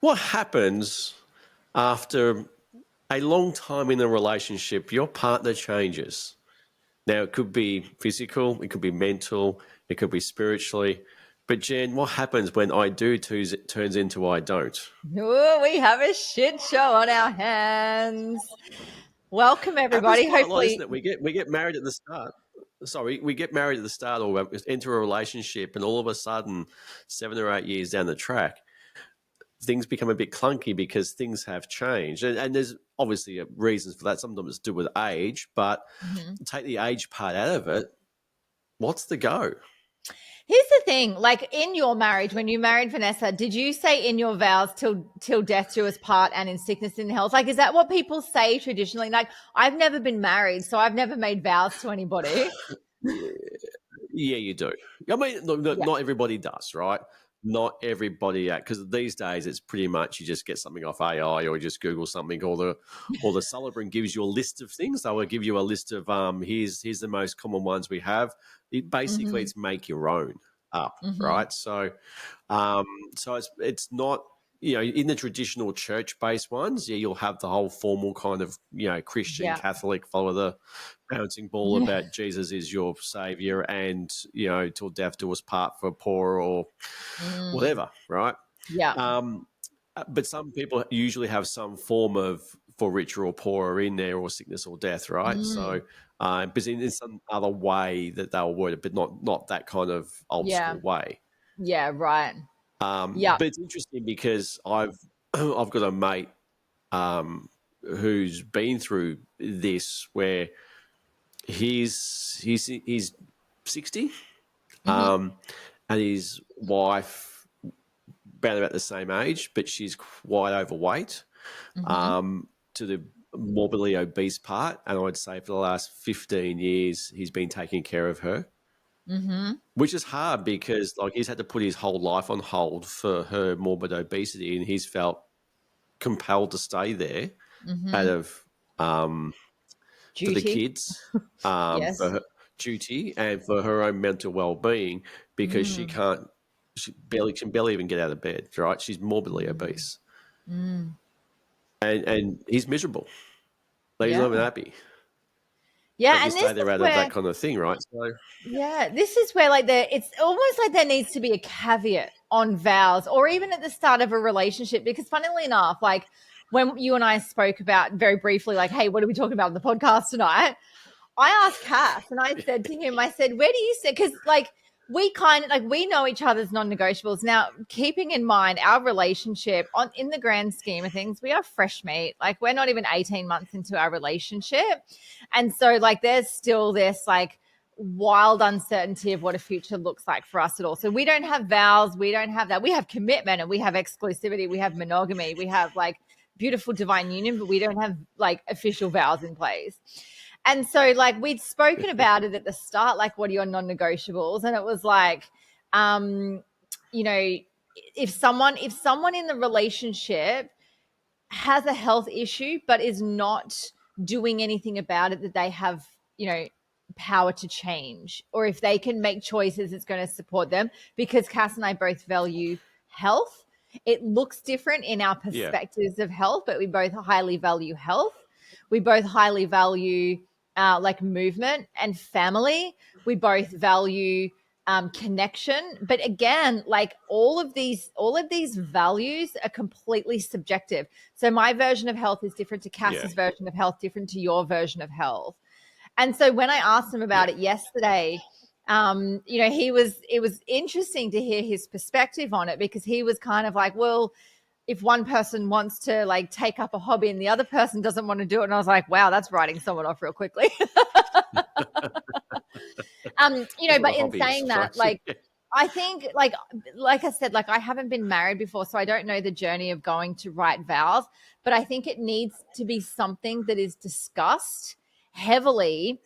What happens after a long time in a relationship? Your partner changes. Now, it could be physical, it could be mental, it could be spiritually. But Jen, what happens when I do turns into I don't? Oh, we have a shit show on our hands. Welcome, Happens everybody. quite a lot, isn't Hopefully, it? We get married at the start. Sorry, we get married at the start or enter a relationship, and all of a sudden, 7 or 8 years down the track, things become a bit clunky because things have changed. And there's obviously reasons for that. Sometimes it's to do with age, but take the age part out of it, what's the go? here's the thing. Like in your marriage, when you married Vanessa, did you say in your vows till death do us part and in sickness and in health? Like, is that what people say traditionally? Like, I've never been married, so I've never made vows to anybody. Yeah, you do. I mean, look, Yeah. not everybody does, right? Not everybody, because these days it's pretty much you just get something off AI or you just Google something, or the celebrant gives you a list of things. They will give you a list of here's the most common ones we have. Basically, Mm-hmm. it's make your own up, Mm-hmm. right? Um, so it's not, in the traditional church-based ones, yeah, you'll have the whole formal kind of, Christian, Yeah. Catholic, follow the bouncing ball about Jesus is your savior and, till death do us part for poor or Mm. whatever, right? Yeah. Um, but some people usually have some form of for richer or poorer in there, or sickness or death, right? Mm. So, but in some other way that they'll word it, but not that kind of old Yeah. school way. Yeah. Right. Yeah. But it's interesting because I've got a mate who's been through this where he's 60, Mm-hmm. and his wife about the same age, but she's quite overweight, Mm-hmm. to the morbidly obese part. And I'd say for the last 15 years, he's been taking care of her, Mm-hmm. which is hard because like he's had to put his whole life on hold for her morbid obesity, and he's felt compelled to stay there out Mm-hmm. of for the Duty. kids, for Yes. her duty and for her own mental well-being, because Mm. she barely can barely even get out of bed, right? She's morbidly Mm. obese, Mm. and he's miserable. Like, he's not even Yeah. happy. Have Yeah, to and this stay there is out of that where kind of thing, right? So this is where like it's almost like there needs to be a caveat on vows or even at the start of a relationship because funnily enough, like when you and I spoke about very briefly like, hey, what are we talking about in the podcast tonight? I asked Cass and I said to him, I said, where do you sit? Because like we kind of like we know each other's non-negotiables. Now, keeping in mind our relationship on in the grand scheme of things, we are fresh meat. Like we're not even 18 months into our relationship. And so like there's still this like wild uncertainty of what a future looks like for us at all. So we don't have vows, we don't have that. We have commitment and we have exclusivity, we have monogamy, we have like beautiful divine union, but we don't have like official vows in place. And so, like, we'd spoken about it at the start, like, what are your non negotiables? And it was like, um, you know, if someone in the relationship has a health issue but is not doing anything about it, that they have, power to change, or if they can make choices, it's going to support them because Cass and I both value health. It looks different in our yeah, perspectives of health, but we both highly value health. We both highly value like movement and family. We both value connection. But again, like all of these values are completely subjective. So my version of health is different to yeah, Cass's version of health, different to your version of health. And so when I asked him about yeah. it yesterday, it was interesting to hear his perspective on it because he was kind of like, well, if one person wants to like take up a hobby and the other person doesn't want to do it. And I was like, wow, that's writing someone off real quickly. That's what a But in hobby is, saying that, folks. like, I think like I said, like I haven't been married before, so I don't know the journey of going to write vows, but I think it needs to be something that is discussed heavily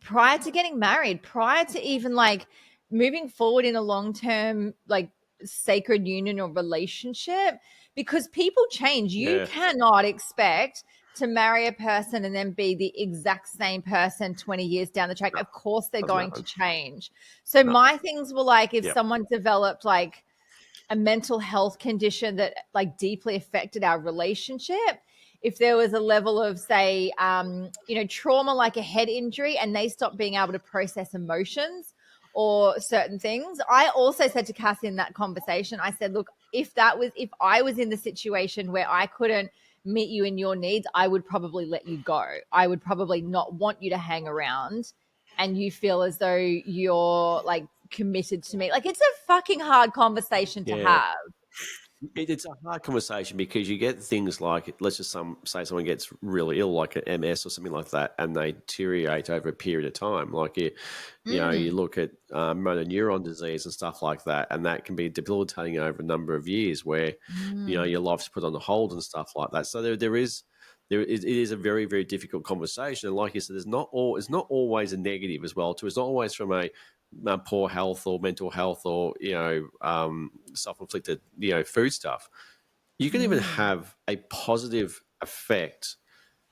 prior to getting married, prior to even like moving forward in a long-term like sacred union or relationship because people change. You Yeah, cannot expect to marry a person and then be the exact same person 20 years down the track. no, Of course they're doesn't going to happen. change. So No, my things were like if yeah, someone developed like a mental health condition that like deeply affected our relationship, if there was a level of, say, trauma like a head injury and they stopped being able to process emotions or certain things. I also said to Cassie in that conversation, I said, look, if I was in the situation where I couldn't meet you in your needs, I would probably let you go. I would probably not want you to hang around and you feel as though you're like committed to me. Like, it's a fucking hard conversation to Yeah. have. It's a hard conversation because you get things like, let's just say someone gets really ill, like an MS or something like that, and they deteriorate over a period of time. Like you look at motor neuron disease and stuff like that, and that can be debilitating over a number of years, where your life's put on hold and stuff like that. So it is a very, very difficult conversation, and like you said, it's not always a negative as well. Too, it's not always from a poor health or mental health or self-inflicted food stuff. You can even have a positive effect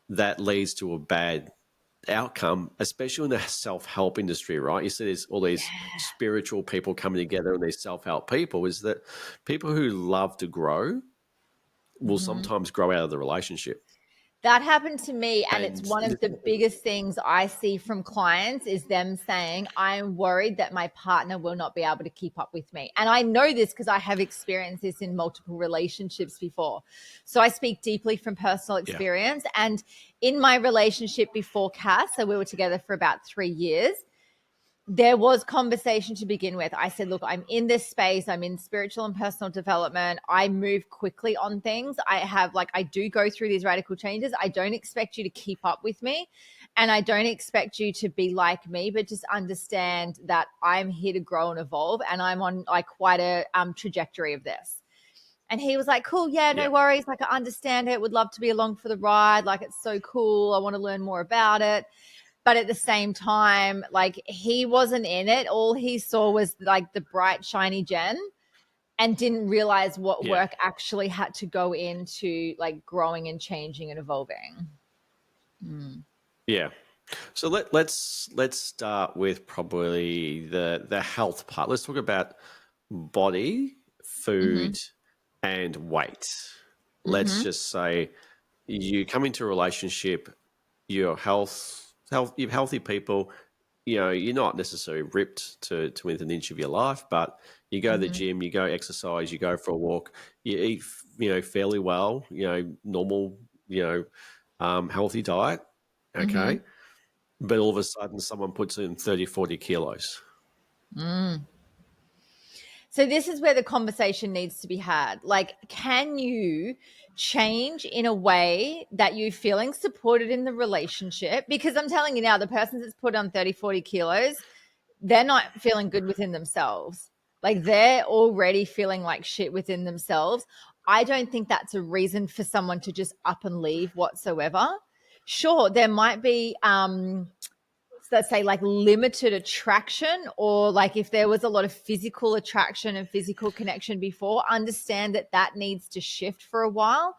that leads to a bad outcome, especially in the self-help industry, right? You see there's all these spiritual people coming together and these self-help people, is that people who love to grow will sometimes grow out of the relationship. That happened to me, and it's And one of the biggest things I see from clients is them saying, I'm worried that my partner will not be able to keep up with me. And I know this because I have experienced this in multiple relationships before. So I speak deeply from personal experience. And in my relationship before Cass, so we were together for about 3 years, there was conversation to begin with. I said, look, I'm in this space. I'm in spiritual and personal development. I move quickly on things. I do go through these radical changes. I don't expect you to keep up with me. And I don't expect you to be like me, but just understand that I'm here to grow and evolve. And I'm on like quite a trajectory of this. And he was like, cool. Yeah, no worries. Like, I understand it. Would love to be along for the ride. Like, it's so cool. I want to learn more about it. But at the same time, like, he wasn't in it. All he saw was like the bright, shiny gem and didn't realize what work actually had to go into like growing and changing and evolving. Yeah. So let's start with probably the health part. Let's talk about body, food, and weight. Let's just say you come into a relationship, you're you're healthy people. You're not necessarily ripped to within an inch of your life, but you go to the gym, you go exercise, you go for a walk, you eat, fairly well, normal, healthy diet. Okay. But all of a sudden someone puts in 30, 40 kilos. So this is where the conversation needs to be had. Like, can you change in a way that you're feeling supported in the relationship? Because I'm telling you now, the person that's put on 30, 40 kilos, they're not feeling good within themselves. Like, they're already feeling like shit within themselves. I don't think that's a reason for someone to just up and leave whatsoever. Sure, there might be let's say like limited attraction, or like if there was a lot of physical attraction and physical connection before, understand that that needs to shift for a while.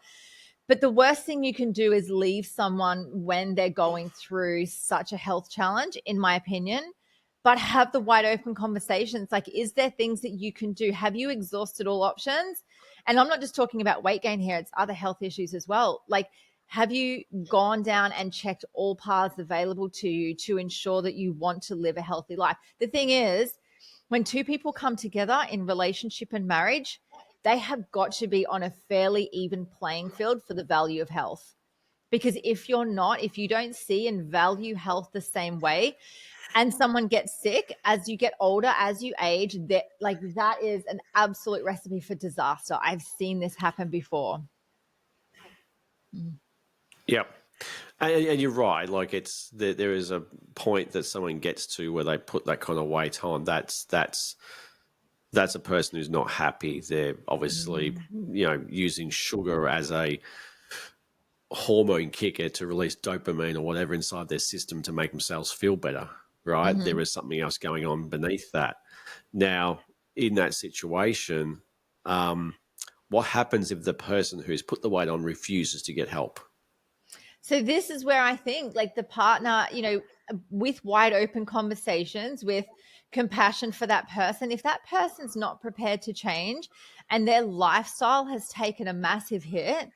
But the worst thing you can do is leave someone when they're going through such a health challenge, in my opinion. But have the wide open conversations. Like, is there things that you can do? Have you exhausted all options? And I'm not just talking about weight gain here, it's other health issues as well. Like, have you gone down and checked all paths available to you to ensure that you want to live a healthy life? The thing is, when two people come together in relationship and marriage, they have got to be on a fairly even playing field for the value of health. Because if you're not, if you don't see and value health the same way, and someone gets sick as you get older, as you age, that is an absolute recipe for disaster. I've seen this happen before. Yep. And you're right. Like, there is a point that someone gets to where they put that kind of weight on. That's a person who's not happy. They're obviously, using sugar as a hormone kicker to release dopamine or whatever inside their system to make themselves feel better, right? There is something else going on beneath that. Now, in that situation, what happens if the person who's put the weight on refuses to get help? So this is where I think like the partner, with wide open conversations, with compassion for that person. If that person's not prepared to change and their lifestyle has taken a massive hit,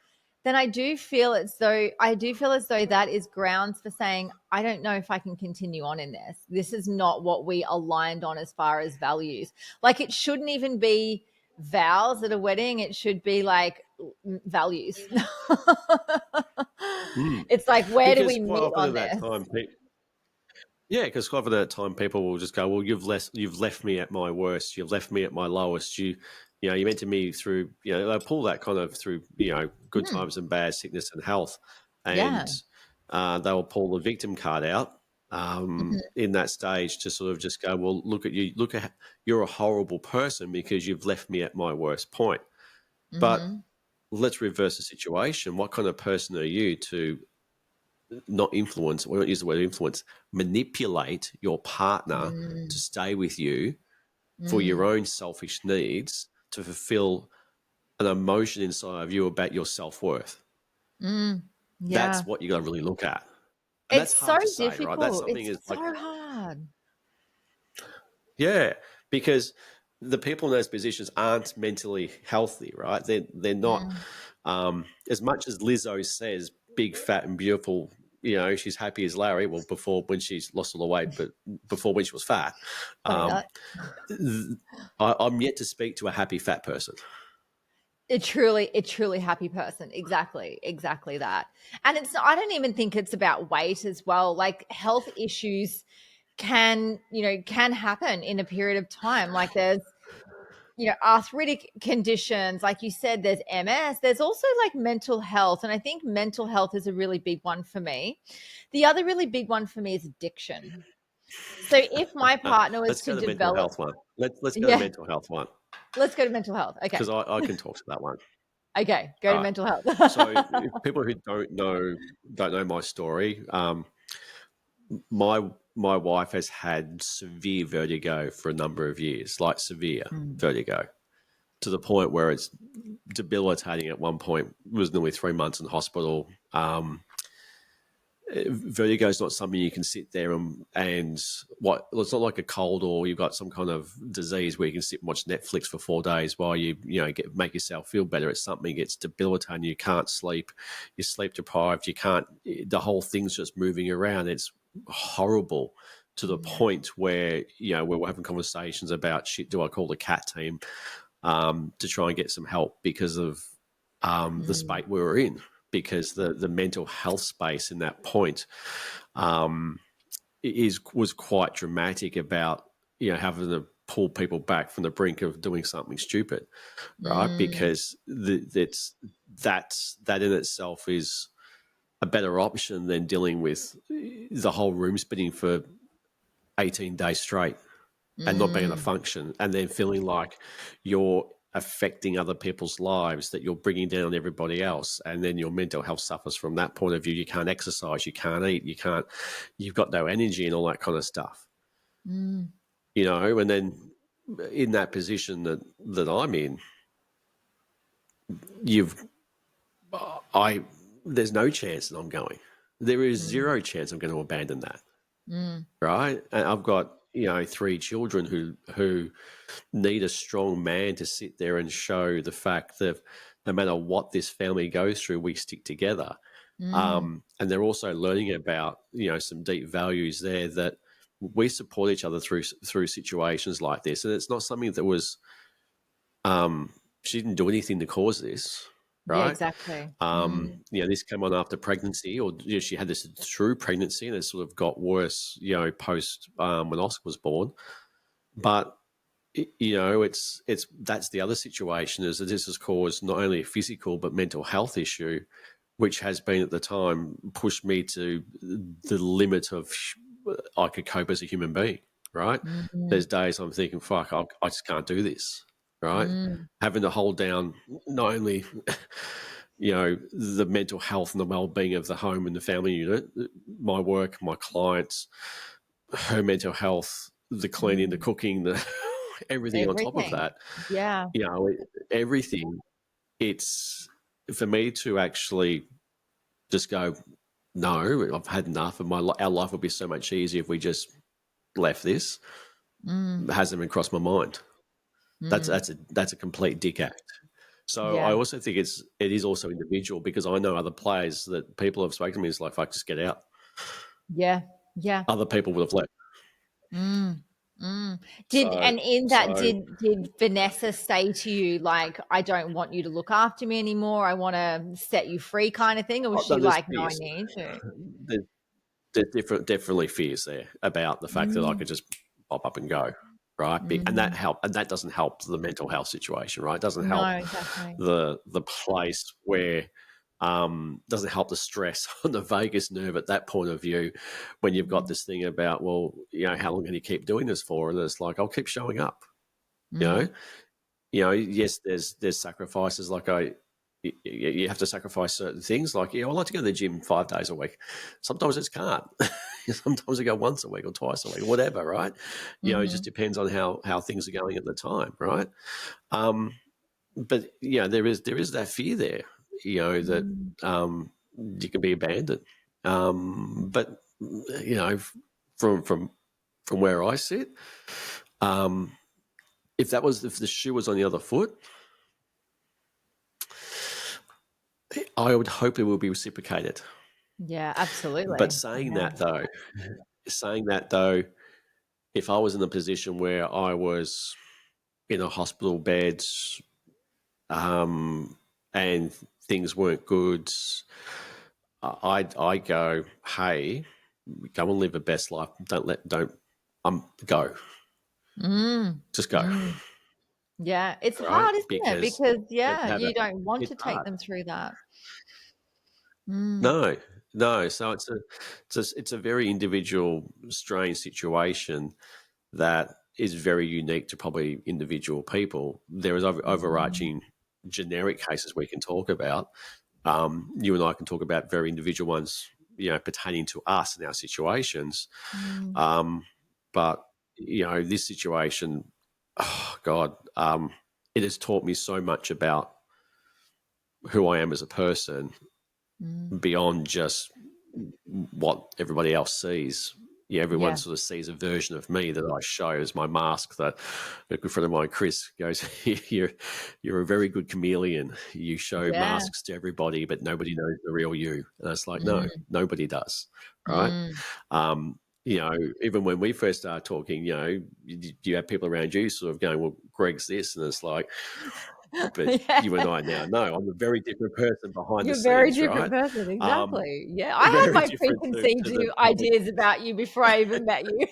then I do feel as though that is grounds for saying, I don't know if I can continue on in this. This is not what we aligned on as far as values. Like, it shouldn't even be vows at a wedding. It should be like values. It's like, where do Because we quite meet often on at that this? time, because quite often at that time, people will just go, "Well, you've left me at my worst. You've left me at my lowest. You mentored me through. They pull that kind of through. Good times and bad, sickness and health, and Yeah. they will pull the victim card out in that stage to sort of just go, well, look at you. You're a horrible person because you've left me at my worst point. But let's reverse the situation. What kind of person are you to not influence, we don't use the word influence, manipulate your partner to stay with you for your own selfish needs to fulfill an emotion inside of you about your self-worth? Yeah. That's what you got to really look at. And It's that's so hard to say, right? That's difficult. something It's is like, so hard. yeah, because the people in those positions aren't mentally healthy, right? They're not, as much as Lizzo says, big, fat, and beautiful. She's happy as Larry. Well, before when she's lost all the weight, but before when she was fat, Funny um, that. I'm yet to speak to a happy fat person. A truly happy person. Exactly that. And I don't even think it's about weight as well. Like, health issues can happen in a period of time. Like, there's arthritic conditions, like you said, there's MS, there's also like mental health. And I think mental health is a really big one for me. The other really big one for me is addiction. So if my partner was Let's to go to the mental develop, health one. Let's go to the yeah, mental health one let's go to mental health. Okay. because I can talk to that one. Okay, go All to right. mental health. So, if people who don't know my story, my wife has had severe vertigo for a number of years, like severe vertigo, to the point where it's debilitating. At one point, was nearly 3 months in hospital. Vertigo is not something you can sit there and what. It's not like a cold or you've got some kind of disease where you can sit and watch Netflix for 4 days while you make yourself feel better. It's something that gets debilitating. You can't sleep. You're sleep deprived. You can't. The whole thing's just moving around. It's horrible to the point where we're having conversations about shit. Do I call the cat team to try and get some help because of the spate we were in? Because the mental health space in that point was quite dramatic about having to pull people back from the brink of doing something stupid, right? Because that in itself is a better option than dealing with the whole room spinning for 18 days straight and not being able to function, and then feeling like you're affecting other people's lives, that you're bringing down everybody else, and then your mental health suffers from that point of view. You can't exercise, you can't eat, you've got no energy and all that kind of stuff. And then in that position that I'm in, there's no chance that I'm going. There is zero chance I'm going to abandon that. Right? And I've got 3 children who need a strong man to sit there and show the fact that no matter what this family goes through, we stick together. And they're also learning about some deep values there, that we support each other through situations like this. And it's not something that was she didn't do anything to cause this. Yeah, Right. exactly. This came on after pregnancy, or she had this through pregnancy, and it sort of got worse, post when Oscar was born. But it's that's the other situation, is that this has caused not only a physical but mental health issue, which has been at the time pushed me to the limit of I could cope as a human being. Right. There's days I'm thinking, fuck, I just can't do this. Right. Having to hold down not only the mental health and the well-being of the home and the family unit, my work, my clients, her mental health, the cleaning, the cooking, the everything on top of Everything. that, Yeah. everything. It's for me to actually just go, no, I've had enough, and our life would be so much easier if we just left this. Mm, It hasn't even crossed my mind. That's mm. that's a complete dick act. So I Yeah. also think it is also individual, because I know other players that people have spoken to me, it's like, fuck, just get out. Yeah. Yeah. Other people would have left. Mm, mm. So And in that, so did Vanessa say to you, like, I don't want you to look after me anymore, I want to set you free kind of thing? Or was no, she there's like, no, I fears. need to? There's, definitely fears there about the fact that I Mm, could just pop up and go, right? And mm. that doesn't help the mental health situation, right? It doesn't No, help exactly. the place where doesn't help the stress on the vagus nerve at that point of view, when you've got Mm, this thing about, well, how long can you keep doing this for? And it's like, I'll keep showing up. You mm, know, yes, there's sacrifices. Like you have to sacrifice certain things. Like, I like to go to the gym 5 days a week. Sometimes I just can't. Sometimes I go once a week or twice a week, whatever. Right? It just mhm, depends on how things are going at the time. Right? But there is that fear there. That mm. you can be abandoned. But from where I sit, um, if the shoe was on the other foot, I would hope it will be reciprocated. Yeah, But absolutely. Yeah. saying that though, if I was in a position where I was in a hospital bed, and things weren't good, I go, hey, go and live a best life. Don't go. Mm, Just go, mm. Yeah, it's right? hard, isn't it? Because Because, yeah, that you don't want it's to take hard. them through that. Mm, No, no. So it's a very individual, strange situation that is very unique to probably individual people. There is mm, overarching generic cases we can talk about. You and I can talk about very individual ones, pertaining to us and our situations. mm, Um, but this situation, oh God, it has taught me so much about who I am as a person, mm. beyond just what everybody else sees. Everyone Yeah, sort of sees a version of me that I show as my mask. That a good friend of mine, Chris, goes, "You're a very good chameleon. You show yeah. masks to everybody, but nobody knows the real you." And it's like, no, Mm, nobody does, right? mm. Um, Even when we first started talking, you have people around you sort of going, "Well, Greg's this," and it's like, but Yeah. you and I now know I'm a very different person behind the You're a very scenes, different right? person, Um, exactly. Yeah, I had very my different preconceived to the public. ideas about you before I even met you.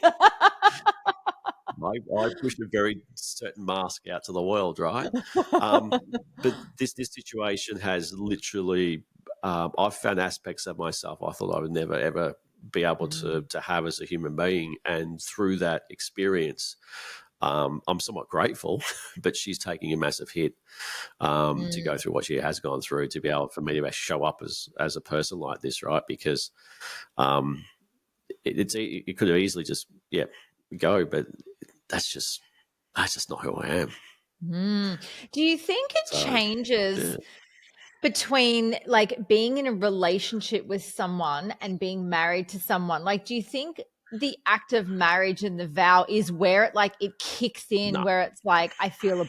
I push a very certain mask out to the world, right? Um, but this situation has literally, I've found aspects of myself I thought I would never ever be able Mm, to have as a human being, and through that experience, I'm somewhat grateful. But she's taking a massive hit, to go mm, through what she has gone through, to be able for me to show up as a person like this, right? Because um, it could have easily just go, but that's just not who I am. mm. Do you think it So yeah, changes between, like, being in a relationship with someone and being married to someone? Like, do you think the act of marriage and the vow is where it, like, it kicks in, no, where it's like, I feel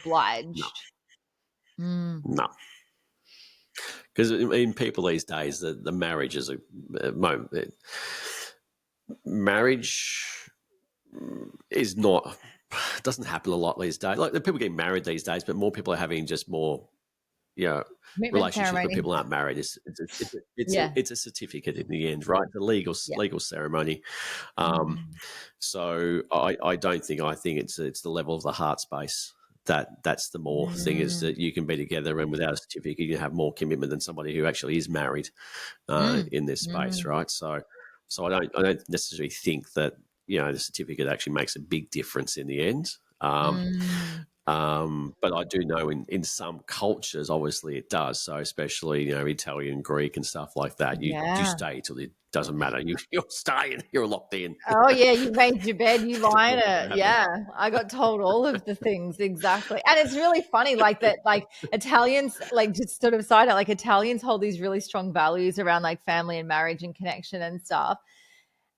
no, obliged? Mm, no. Because in people these days, the marriage is a moment. Marriage is not doesn't happen a lot these days. Like, the people getting married these days, but more people are having just more, you know, commitment relationships where ceremony. people aren't married. Yeah, It's a certificate in the end, right? The yeah. legal ceremony. Um, Mm, so I don't think, I think it's the level of the heart space. That's the more thing, is mm, that you can be together, and without a certificate you can have more commitment than somebody who actually is married, mm, in this space, mm, right? So I don't necessarily think that the certificate actually makes a big difference in the end. mm. But I do know in some cultures, obviously it does. So especially, Italian, Greek and stuff like that, you Yeah. stay till it doesn't matter. You're staying, you're locked in. Oh yeah, you made your bed, you lie in What's it. gonna happen? Yeah, I got told all of the things exactly, and it's really funny, like that. Like Italians, like just sort of side out, like Italians hold these really strong values around like family and marriage and connection and stuff.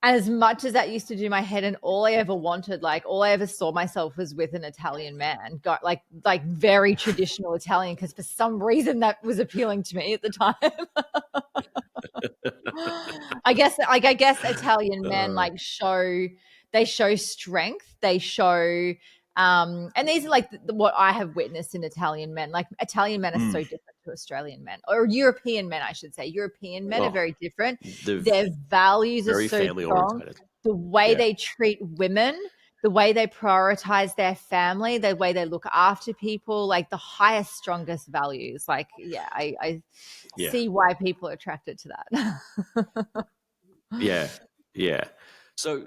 And as much as that used to do my head, and all I ever wanted, like all I ever saw myself was with an Italian man, got like very traditional Italian, because for some reason that was appealing to me at the time. I guess Italian men Uh, they show strength, they show and these are like what I have witnessed in Italian men. Like Italian men are so mm, different to Australian men, or European men, I should say. European men are oh, very different. they're Their values are very so family strong. orientated. The way Yeah, they treat women, the way they prioritize their family, the way they look after people, like the highest, strongest values. Like, yeah, I yeah, see why people are attracted to that. yeah, yeah. So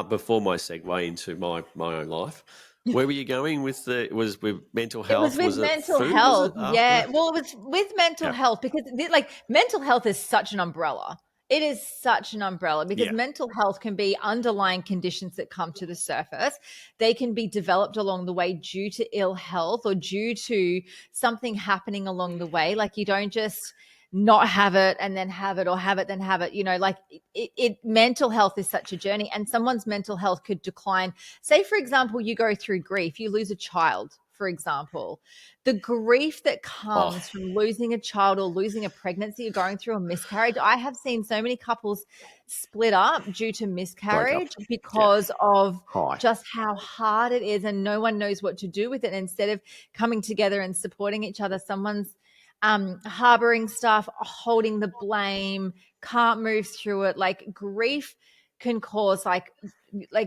before my segue into my own life, where were you going with was with mental It was health? with Was it mental food? Was it health. Yeah. after? Well, it was with mental Yeah, health because like mental health is such an umbrella. It is such an umbrella because yeah, mental health can be underlying conditions that come to the surface. They can be developed along the way due to ill health or due to something happening along the way. Like you don't just not have it and then have it, or have it then have it. Like mental health is such a journey, and someone's mental health could decline. Say, for example, you go through grief, you lose a child, for example. The grief that oh, comes from losing a child or losing a pregnancy or going through a miscarriage. I have seen so many couples split up due to break up. miscarriage Yeah, because of hi. just how hard it is, and no one knows what to do with it. And instead of coming together and supporting each other, someone's harboring stuff, holding the blame, can't move through it. Like grief can cause like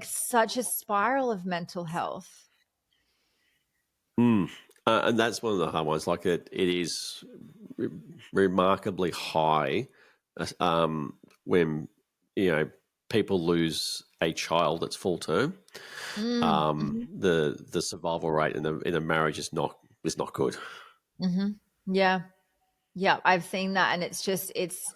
such a spiral of mental health. Mm. And that's one of the hard ones. Like it is re- remarkably high when people lose a child that's full term. Mm-hmm. The survival rate in a marriage is not good. Mm-hmm. Yeah. Yeah, I've seen that, and it's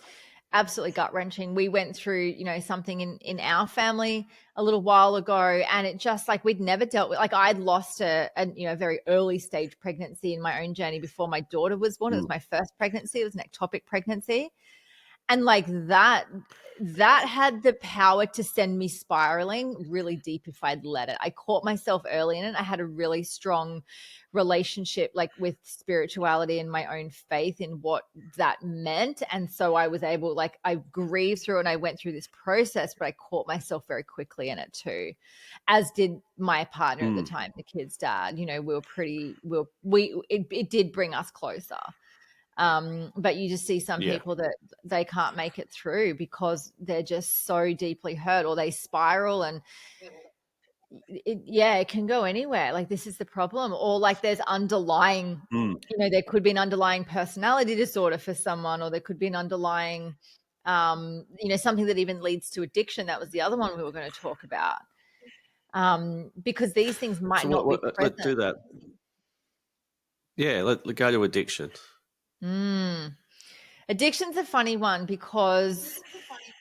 absolutely gut wrenching. We went through, something in our family a little while ago, and it just like we'd never dealt with. Like I'd lost a very early stage pregnancy in my own journey before my daughter was born. It was Mm. my first pregnancy. It was an ectopic pregnancy, and like that had the power to send me spiraling really deep if I'd let it. I caught myself early in it. I had a really strong relationship like with spirituality and my own faith in what that meant, and so I was able, like, I grieved through and I went through this process, but I caught myself very quickly in it too, as did my partner at the Mm. time, the kid's dad. We were pretty we it did bring us closer. But you just see some Yeah, people that they can't make it through because they're just so deeply hurt, or they spiral, and it can go anywhere. Like this is the problem, or like there's underlying, mm. there could be an underlying personality disorder for someone, or there could be an underlying, something that even leads to addiction. That was the other one we were going to talk about, because these things might So not be let's present. do that. Yeah, let go to addiction. Mm. Addiction's a funny one because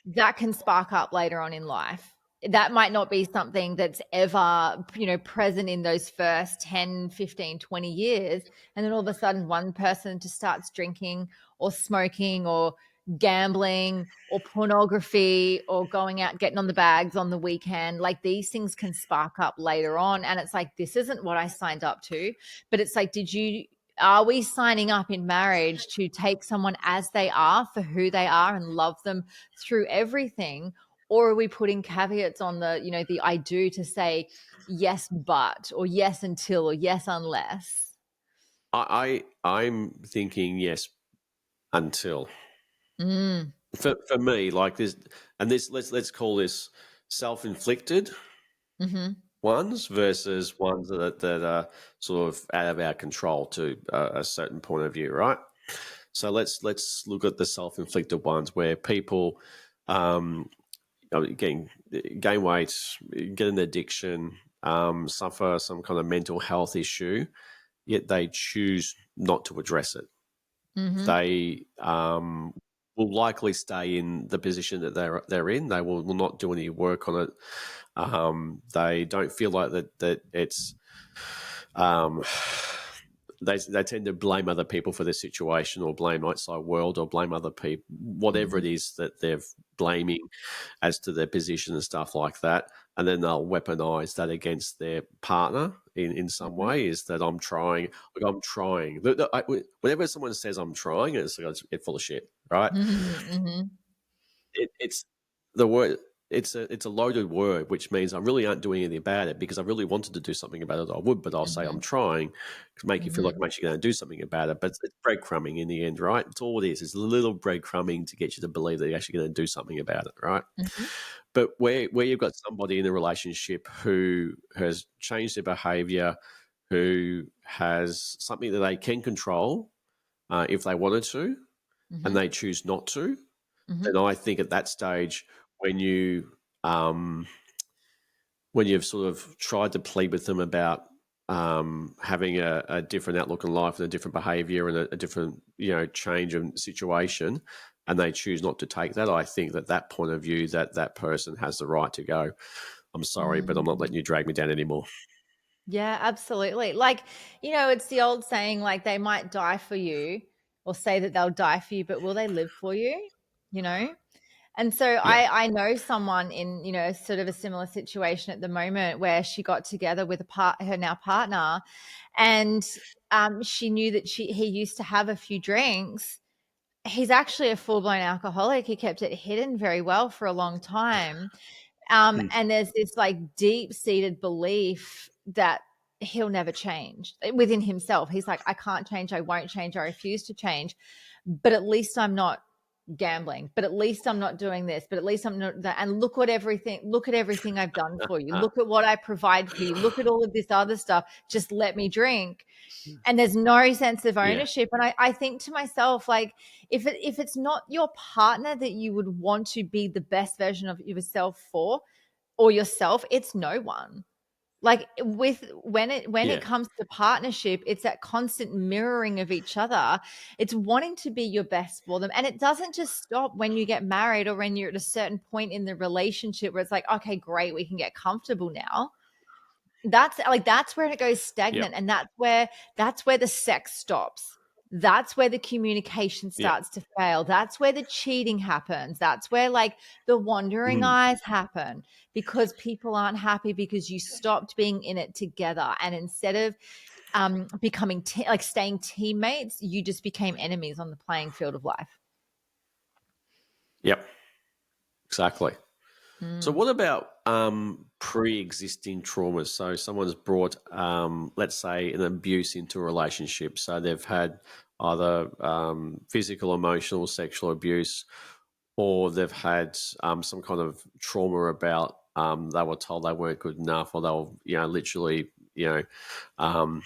that can spark up later on in life. That might not be something that's ever, present in those first 10, 15, 20 years. And then all of a sudden, one person just starts drinking or smoking or gambling or pornography or going out getting on the bags on the weekend. Like these things can spark up later on. And it's like, this isn't what I signed up to. But it's like, are we signing up in marriage to take someone as they are for who they are and love them through everything? Or are we putting caveats on the I do to say yes, but, or yes, until, or yes, unless? I'm thinking yes until Mm, for me like this, and this let's call this self inflicted mm-hmm, ones versus ones that are sort of out of our control to a certain point of view, right? So let's look at the self-inflicted ones where people gain weight, get an addiction, suffer some kind of mental health issue, yet they choose not to address it. Mm-hmm. They will likely stay in the position that they're in. They will not do any work on it. They don't feel like that it's. They tend to blame other people for their situation, or blame outside world, or blame other people, whatever it is that they're blaming as to their position and stuff like that. And then they'll weaponize that against their partner in some way. Is that I'm trying? Like, I'm trying. Whenever someone says I'm trying, it's like it's full of shit, right? Mm-hmm. It's the word. It's a loaded word, which means I really aren't doing anything about it, because I really wanted to do something about it. I would, but I'll say I'm trying to make you feel like I'm actually going to do something about it. But it's breadcrumbing in the end, right? It's all it is. It's a little breadcrumbing to get you to believe that you're actually going to do something about it, right? Mm-hmm. But where you've got somebody in a relationship who has changed their behavior, who has something that they can control if they wanted to, and they choose not to, then I think at that stage, when you've sort of tried to plead with them about having a different outlook on life and a different behaviour and a different change of situation, and they choose not to take that, I think that point of view, that person has the right to go, I'm sorry, but I'm not letting you drag me down anymore. Yeah, absolutely. Like, it's the old saying, like, they might die for you or say that they'll die for you, but will they live for you? You know? And so Yeah. I know someone in, sort of a similar situation at the moment, where she got together with her now partner, and she knew that he used to have a few drinks. He's actually a full-blown alcoholic. He kept it hidden very well for a long time. And there's this like deep-seated belief that he'll never change within himself. He's like, I can't change, I won't change, I refuse to change. But at least I'm not gambling, but at least I'm not doing this, but at least I'm not that. And look at everything I've done for you. Look at what I provide for you. Look at all of this other stuff. Just let me drink. And there's no sense of Yeah. ownership. And I think to myself, like, if it's not your partner that you would want to be the best version of yourself for, or yourself, it's no one. Like, when it Yeah. comes to partnership, it's that constant mirroring of each other. It's wanting to be your best for them. And it doesn't just stop when you get married, or when you're at a certain point in the relationship where it's like, okay, great, we can get comfortable now. That's where it goes Yep. stagnant, and that's where the sex stops. That's where the communication Yep. starts to fail. That's where the cheating happens. That's where, like, the wandering eyes happen, because people aren't happy because you stopped being in it together, and instead of becoming staying teammates, you just became enemies on the playing field of life. Yep. Exactly. So Mm. what about pre-existing traumas? So someone's brought, let's say, an abuse into a relationship. So they've had either physical, emotional, sexual abuse, or they've had some kind of trauma about they were told they weren't good enough, or they were, literally, um,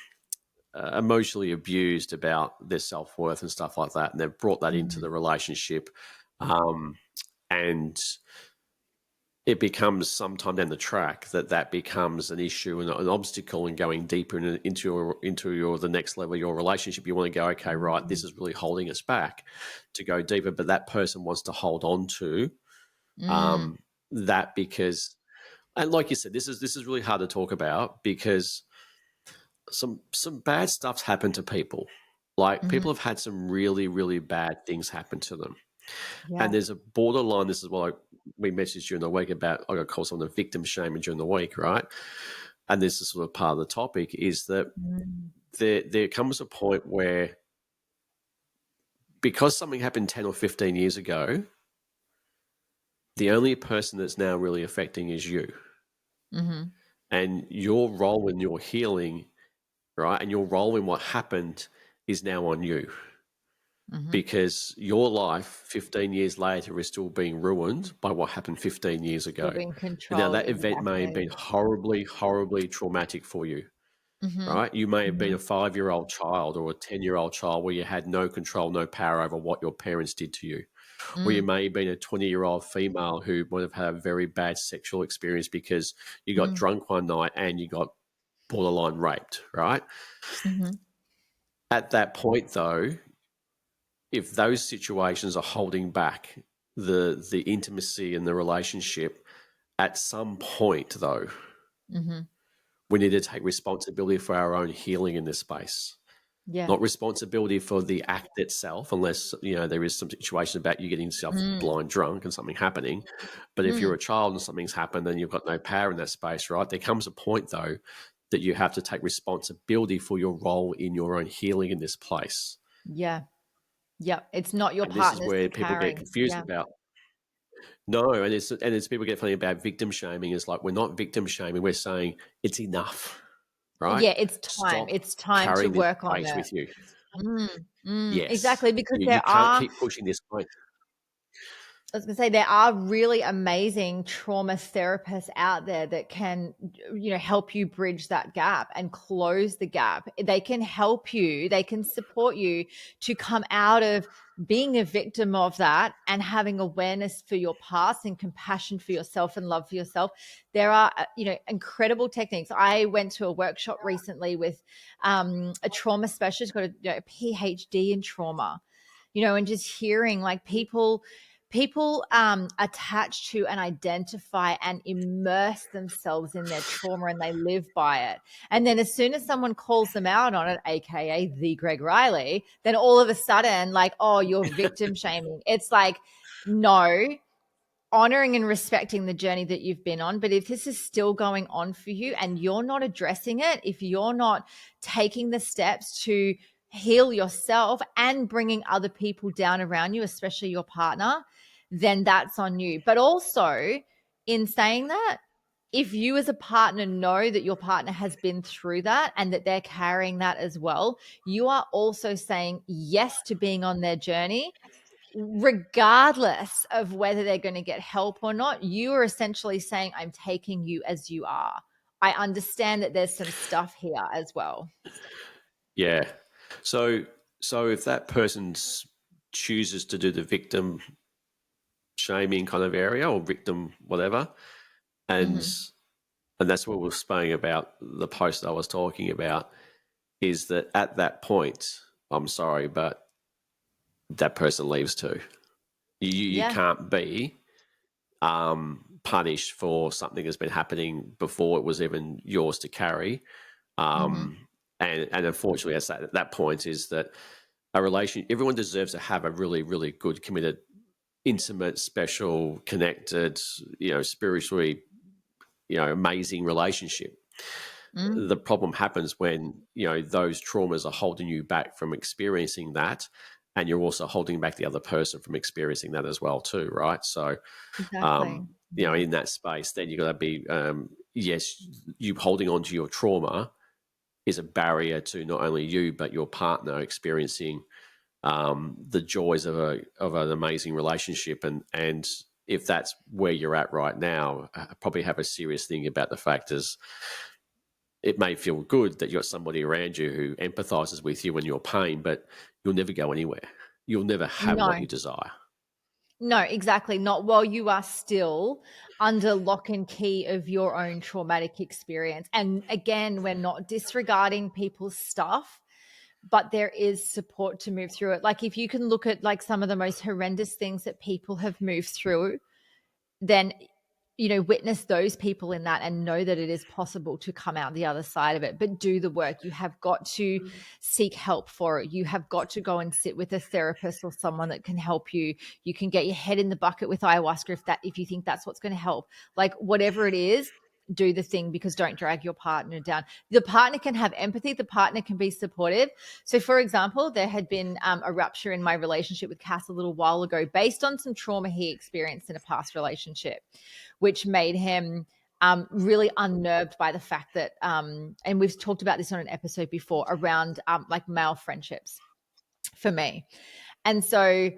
emotionally abused about their self-worth and stuff like that. And they've brought that into the relationship. Um, and it becomes sometime down the track that becomes an issue and an obstacle in going deeper into your the next level of your relationship. You want to go, okay, right, this is really holding us back to go deeper, but that person wants to hold on to Mm. that, because, and like you said, this is really hard to talk about, because some bad stuff's happened to people. Like, Mhm. people have had some really, really bad things happen to them. Yeah. And there's a borderline. This is what we messaged during the week about. I got called someone a victim shaming during the week, right? And this is sort of part of the topic, is that Mm. there comes a point where, because something happened 10 or 15 years ago, the only person that's now really affecting is you. Mhm. And your role in your healing, right, and your role in what happened is now on you. Mhm. Because your life 15 years later is still being ruined by what happened 15 years Still ago. being And now controlled, that event may have exactly. been horribly, horribly traumatic for you. Mm-hmm. right? You may have been Mm-hmm. a 5-year-old child or a 10-year-old child where you had no control, no power over what your parents did to you. Or you Mm, may have been a 20-year-old female who would have had a very bad sexual experience because you got mm, drunk one night and you got borderline raped, right? mm-hmm. At that point, though, if those situations are holding back the intimacy and the relationship, at some point, though, Mm-hmm. we need to take responsibility for our own healing in this space. Yeah. Not responsibility for the act itself, unless there is some situation about you getting yourself Mm, blind drunk and something happening. But if you're mm. a child and something's happened, then you've got no power in that space, right? There comes a point though that you have to take responsibility for your role in your own healing in this place. Yeah. Yeah. It's not your And this is partner's where to people get carry. confused Yeah. about. No, and it's people get funny about victim shaming. It's like we're not victim shaming. We're saying it's enough, right? Yeah. It's time. Stop It's time to carrying this work on space it. with you. Yes, Exactly. Because you there can't are, keep pushing this point. I was going to say, there are really amazing trauma therapists out there that can, help you bridge that gap and close the gap. They can help you, they can support you to come out of being a victim of that and having awareness for your past and compassion for yourself and love for yourself. There are, incredible techniques. I went to a workshop recently with a trauma specialist, got a PhD in trauma, and just hearing like people attach to and identify and immerse themselves in their trauma and they live by it. And then as soon as someone calls them out on it, aka the Greg Riley, then all of a sudden, like, oh, you're victim shaming. It's like, no, honoring and respecting the journey that you've been on. But if this is still going on for you and you're not addressing it, if you're not taking the steps to heal yourself and bringing other people down around you, especially your partner, then that's on you. But also, in saying that, if you as a partner know that your partner has been through that and that they're carrying that as well, you are also saying yes to being on their journey regardless of whether they're going to get help or not. You are essentially saying, I'm taking you as you are. I understand that there's some stuff here as well. Yeah. So if that person chooses to do the victim shaming kind of area or victim whatever, and Mm-hmm. and that's what we were saying about the post I was talking about, is that at that point, I'm sorry, but that person leaves too. You Yeah. can't be punished for something that's been happening before it was even yours to carry. Mm-hmm. And unfortunately, at that point is that a relation. Everyone deserves to have a really, really good, committed, intimate, special, connected, spiritually, amazing relationship. Mm. The problem happens when those traumas are holding you back from experiencing that, and you're also holding back the other person from experiencing that as well too, right? So Exactly. Yeah. in that space, then you've got to be, yes, you holding on to your trauma is a barrier to not only you, but your partner experiencing the joys of an amazing relationship. And if that's where you're at right now, I probably have a serious thing about the fact is it may feel good that you've got somebody around you who empathizes with you in your pain, but you'll never go anywhere. You'll never have what No, you desire. no, exactly. Not while you are still under lock and key of your own traumatic experience. And again, we're not disregarding people's stuff, but there is support to move through it. Like if you can look at like some of the most horrendous things that people have moved through, then witness those people in that and know that it is possible to come out the other side of it. But do the work. You have got to seek help for it. You have got to go and sit with a therapist or someone that can help you. You can get your head in the bucket with ayahuasca if you think that's what's going to help. Like whatever it is, do the thing, because don't drag your partner down. The partner can have empathy. The partner can be supportive. So, for example, there had been a rupture in my relationship with Cass a little while ago based on some trauma he experienced in a past relationship, which made him really unnerved by the fact that, and we've talked about this on an episode before, around like male friendships for me. And so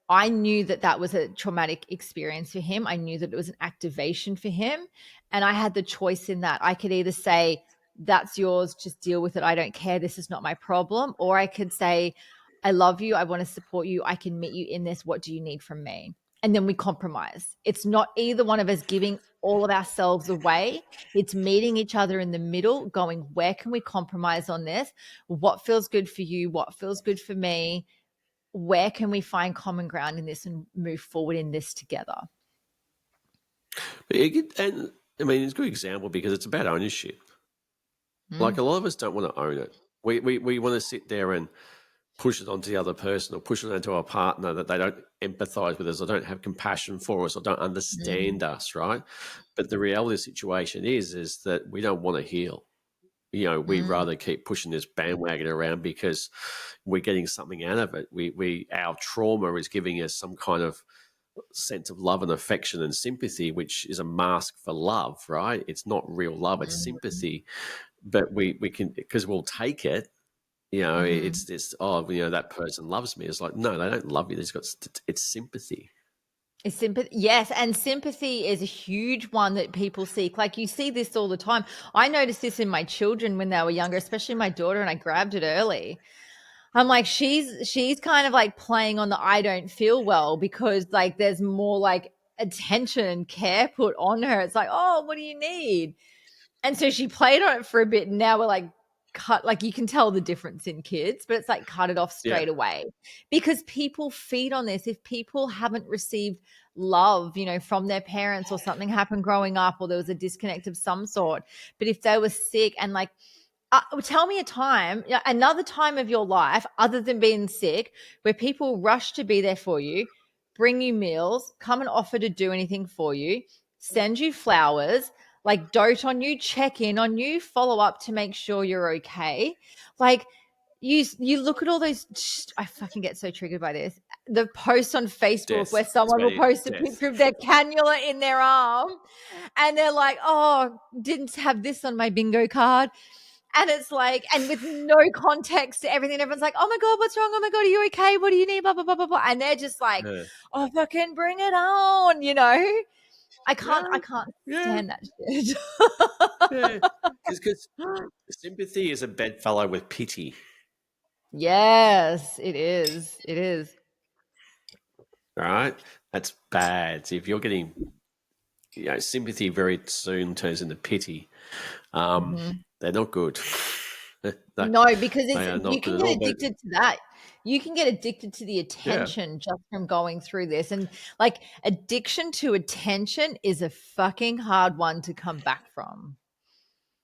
I knew that that was a traumatic experience for him. I knew that it was an activation for him. And I had the choice in that. I could either say, that's yours, just deal with it, I don't care, this is not my problem. Or I could say, I love you, I want to support you, I can meet you in this, what do you need from me? And then we compromise. It's not either one of us giving all of ourselves away. It's meeting each other in the middle, going, where can we compromise on this? What feels good for you? What feels good for me? Where can we find common ground in this and move forward in this together? And I mean, it's a good example because it's about ownership. Like a lot of us don't want to own it. We want to sit there and push it onto the other person or push it onto our partner that they don't empathize with us or don't have compassion for us or don't understand us, right? But the reality of the situation is that we don't want to heal. You know, we'd rather keep pushing this bandwagon around because we're getting something out of it. Our trauma is giving us some kind of sense of love and affection and sympathy, which is a mask for love, right? It's not real love, it's sympathy. But we can, because we'll take it, you know, it's this, oh, you know, that person loves me. It's like, no, they don't love you. It's sympathy. It's sympathy. Yes. And sympathy is a huge one that people seek. Like you see this all the time. I noticed this in my children when they were younger, especially my daughter, and I grabbed it early. I'm like, she's kind of like playing on the I don't feel well because like there's more like attention and care put on her. It's like, oh, what do you need? And so she played on it for a bit, and now we're like, like you can tell the difference in kids, but it's like cut it off straight away because people feed on this. If people haven't received love, you know, from their parents or something happened growing up or there was a disconnect of some sort, but if they were sick and like, tell me a time, another time of your life other than being sick where people rush to be there for you, bring you meals, come and offer to do anything for you, send you flowers, like dote on you, check in on you, follow up to make sure you're okay. Like you look at all those, I fucking get so triggered by this. The post on Facebook where someone will post a picture of their cannula in their arm and they're like, oh, didn't have this on my bingo card. And it's like, and with no context to everything, everyone's like, oh my God, what's wrong? Oh my God, are you okay? What do you need? Blah, blah, blah, blah, blah. And they're just like, oh, fucking bring it on, you know? I can't stand that shit. Because sympathy is a bedfellow with pity. Yes, it is. It is. All right? That's bad. So if you're getting, you know, sympathy very soon turns into pity. They're not good. No, because you can get addicted to that. You can get addicted to the attention just from going through this. And like addiction to attention is a fucking hard one to come back from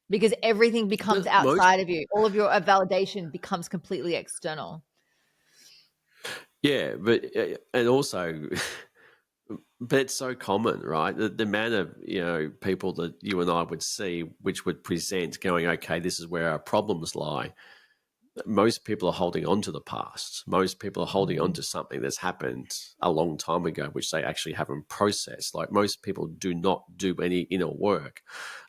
because everything becomes outside of you. All of your validation becomes completely external. Yeah, but and also, but it's so common, right? The amount of, you know, people that you and I would see, which would present going, okay, this is where our problems lie. Most people are holding on to the past. Most people are holding on to something that's happened a long time ago, which they actually haven't processed. Like most people do not do any inner work.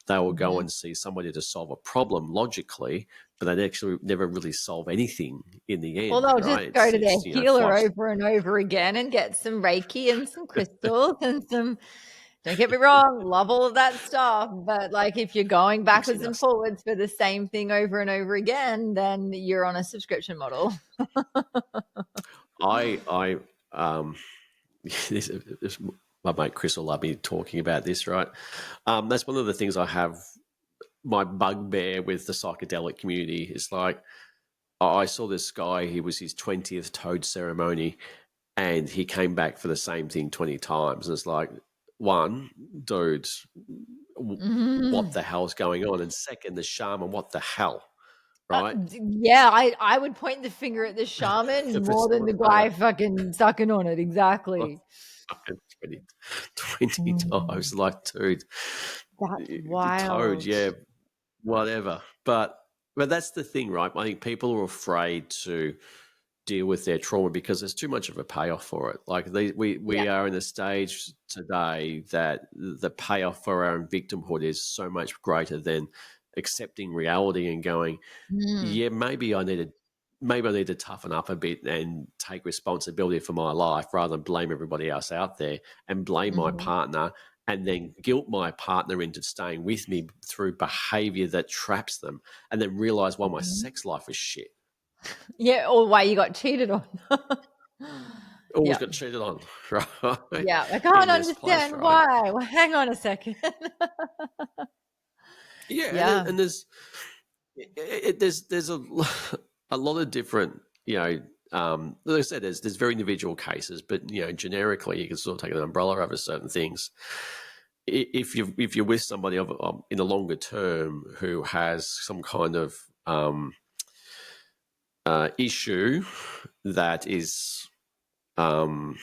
They will go and see somebody to solve a problem logically, but they actually never really solve anything in the end. Well, they'll just go to their healer over and over again and get some Reiki and some crystals and some, don't get me wrong, love all of that stuff. But like if you're going backwards and forwards for the same thing over and over again, then you're on a subscription model. This, my mate Chris will love me talking about this, right? That's one of the things I have, my bugbear with the psychedelic community is like, I saw this guy, he was his 20th toad ceremony and he came back for the same thing 20 times. And it's like, one, dude, what the hell's going on? And second, the shaman, what the hell? Right? Yeah, I would point the finger at the shaman more than the guy fucking sucking on it. Exactly. 20 times. Like, dude, that's wild. Toad, yeah, whatever. But that's the thing, right? I think people are afraid to deal with their trauma because there's too much of a payoff for it. Like we are in a stage today that the payoff for our own victimhood is so much greater than accepting reality and going, yeah, maybe I need to toughen up a bit and take responsibility for my life rather than blame everybody else out there and blame my partner and then guilt my partner into staying with me through behavior that traps them, and then realize, well, my sex life is shit. Yeah, or why you got cheated on. Always Yeah. got cheated on, right? Yeah, I can't In this place, understand right? why. Well, hang on a second. Yeah, Yeah. and there's a lot of different, like I said, there's very individual cases, but generically you can sort of take an umbrella over certain things. If you're with somebody in the longer term who has some kind of issue that is not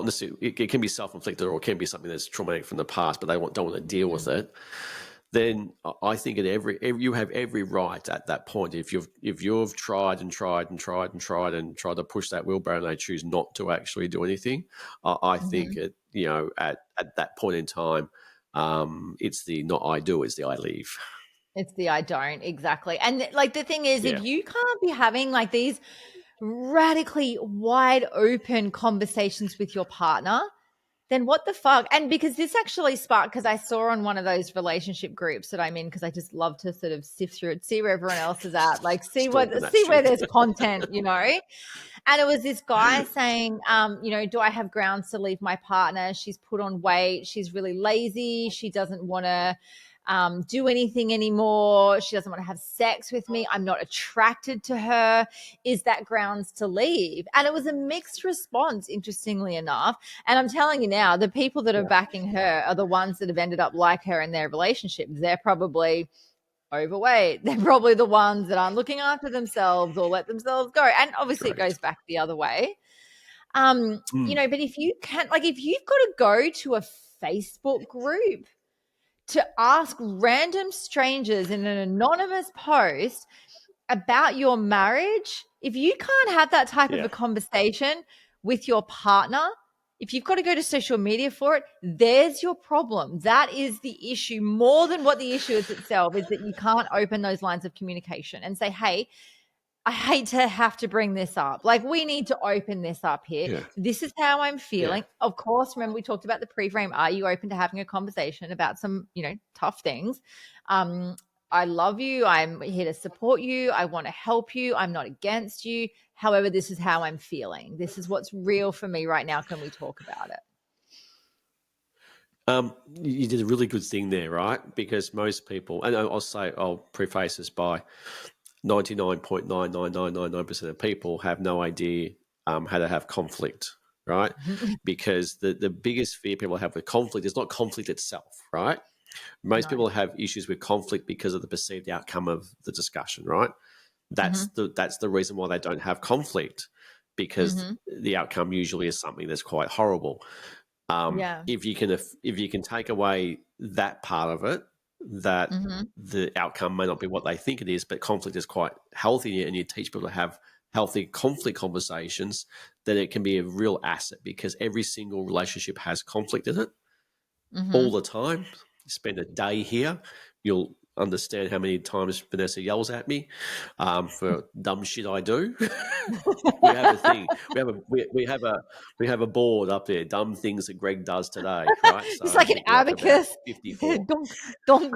necessarily, it can be self-inflicted or it can be something that's traumatic from the past, but they don't want to deal with it. Then I think you have every right at that point. If you've tried and tried and tried and tried and tried to push that wheelbarrow and they choose not to actually do anything, I think at that point in time, it's the not I do, it's the I leave. It's the I don't, exactly. And like the thing is, if you can't be having like these radically wide open conversations with your partner, then what the fuck? And because this actually sparked, because I saw on one of those relationship groups that I'm in, because I just love to sort of sift through it, see where everyone else is at, like see where there's content, And it was this guy saying, do I have grounds to leave my partner? She's put on weight. She's really lazy. She doesn't want to do anything anymore. She doesn't want to have sex with me. I'm not attracted to her. Is that grounds to leave? And it was a mixed response, interestingly enough. And I'm telling you now, the people that are backing her are the ones that have ended up like her in their relationships. They're probably overweight. They're probably the ones that aren't looking after themselves or let themselves go. And obviously it goes back the other way. But if you can't, like, if you've got to go to a Facebook group to ask random strangers in an anonymous post about your marriage, if you can't have that type of a conversation with your partner, if you've got to go to social media for it, there's your problem. That is the issue. More than what the issue is itself, is that you can't open those lines of communication and say, hey, I hate to have to bring this up. Like, we need to open this up here. Yeah. This is how I'm feeling. Yeah. Of course, remember we talked about the pre-frame. Are you open to having a conversation about some, tough things? I love you. I'm here to support you. I want to help you. I'm not against you. However, this is how I'm feeling. This is what's real for me right now. Can we talk about it? You did a really good thing there, right? Because most people, and I'll preface this by 99.99999% of people have no idea how to have conflict, right? Because the biggest fear people have with conflict is not conflict itself, right? Most people have issues with conflict because of the perceived outcome of the discussion, right? That's the reason why they don't have conflict, because the outcome usually is something that's quite horrible. If you can take away that part of it, that the outcome may not be what they think it is, but conflict is quite healthy, and you teach people to have healthy conflict conversations, then it can be a real asset, because every single relationship has conflict in it all the time. You spend a day here, you'll understand how many times Vanessa yells at me for dumb shit I do. We have a thing. We have a board up there. Dumb things that Greg does today, right? So it's like an abacus. 54. Donk.